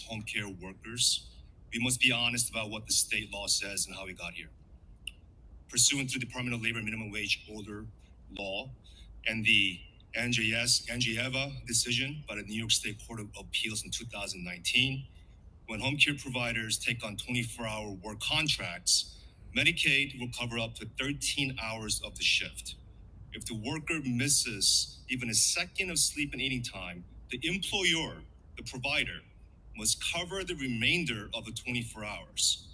home care workers, we must be honest about what the state law says and how we got here. Pursuant to the Department of Labor minimum wage order law and the Andreeva decision by the New York State Court of Appeals in 2019, when home care providers take on 24-hour work contracts, Medicaid will cover up to 13 hours of the shift. If the worker misses even a second of sleep and eating time, the employer, the provider, must cover the remainder of the 24 hours.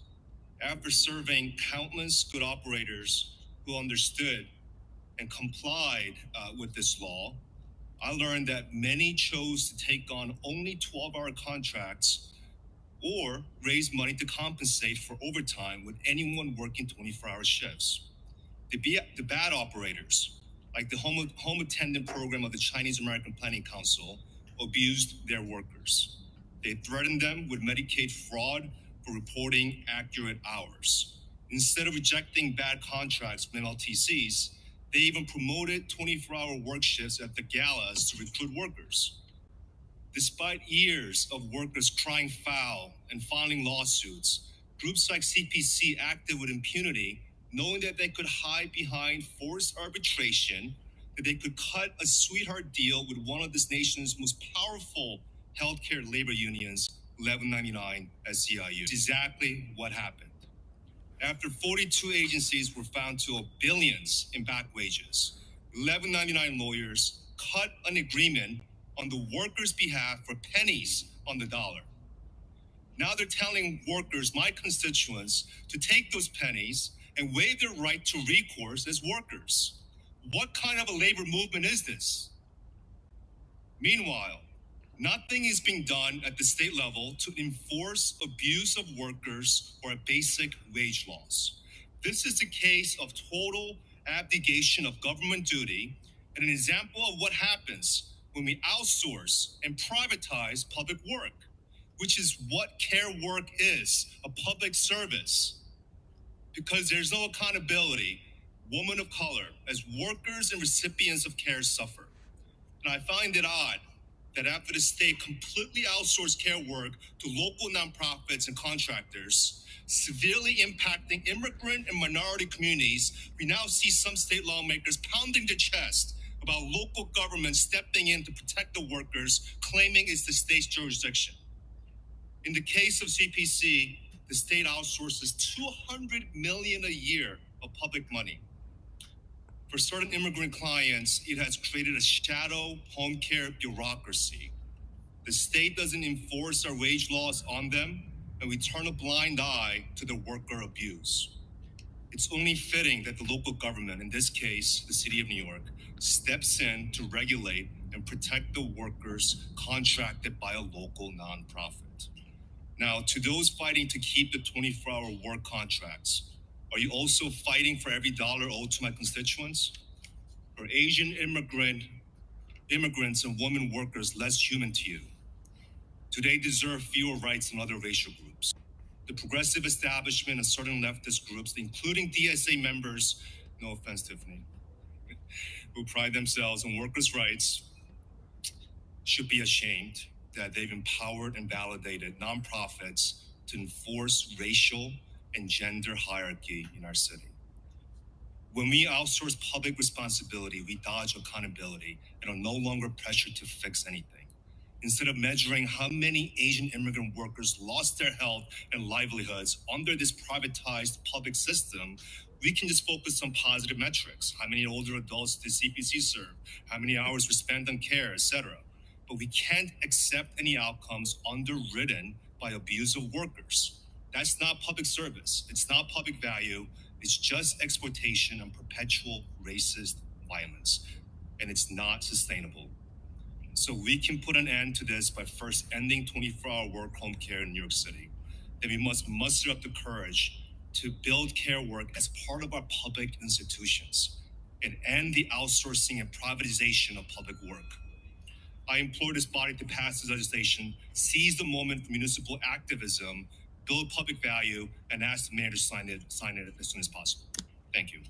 After surveying countless good operators who understood and complied with this law, I learned that many chose to take on only 12-hour contracts or raise money to compensate for overtime with anyone working 24-hour shifts. The bad operators, like the home attendant program of the Chinese American Planning Council, abused their workers. They threatened them with Medicaid fraud for reporting accurate hours. Instead of rejecting bad contracts from MLTCs, they even promoted 24-hour work shifts at the galas to recruit workers. Despite years of workers crying foul and filing lawsuits, groups like CPC acted with impunity, knowing that they could hide behind forced arbitration, that they could cut a sweetheart deal with one of this nation's most powerful healthcare labor unions, 1199 SEIU. It's exactly what happened. After 42 agencies were found to owe billions in back wages, 1199 lawyers cut an agreement on the workers' behalf for pennies on the dollar. Now they're telling workers, my constituents, to take those pennies and waive their right to recourse as workers. What kind of a labor movement is this? Meanwhile, nothing is being done at the state level to enforce abuse of workers or basic wage laws. This is a case of total abdication of government duty and an example of what happens when we outsource and privatize public work, which is what care work is, a public service. Because there's no accountability, women of color, as workers and recipients of care suffer. And I find it odd that after the state completely outsourced care work to local nonprofits and contractors, severely impacting immigrant and minority communities, we now see some state lawmakers pounding their chest about local government stepping in to protect the workers, claiming it's the state's jurisdiction. In the case of CPC, the state outsources $200 million a year of public money. For certain immigrant clients, it has created a shadow home care bureaucracy. The state doesn't enforce our wage laws on them, and we turn a blind eye to the worker abuse. It's only fitting that the local government, in this case, the city of New York, steps in to regulate and protect the workers contracted by a local nonprofit. Now, to those fighting to keep the 24-hour work contracts, are you also fighting for every dollar owed to my constituents? Are Asian immigrants and women workers less human to you? Do they deserve fewer rights than other racial groups? The progressive establishment and certain leftist groups, including DSA members, no offense, Tiffany, who pride themselves on workers' rights, should be ashamed that they've empowered and validated nonprofits to enforce racial and gender hierarchy in our city. When we outsource public responsibility, we dodge accountability and are no longer pressured to fix anything. Instead of measuring how many Asian immigrant workers lost their health and livelihoods under this privatized public system, we can just focus on positive metrics. How many older adults did CPC serve? How many hours were spent on care, etc. But we can't accept any outcomes underwritten by abuse of workers. That's not public service. It's not public value. It's just exploitation and perpetual racist violence. And it's not sustainable. So we can put an end to this by first ending 24-hour work home care in New York City. Then we must muster up the courage to build care work as part of our public institutions and end the outsourcing and privatization of public work. I implore this body to pass this legislation, seize the moment for municipal activism, build public value, and ask the mayor to sign it as soon as possible. Thank you.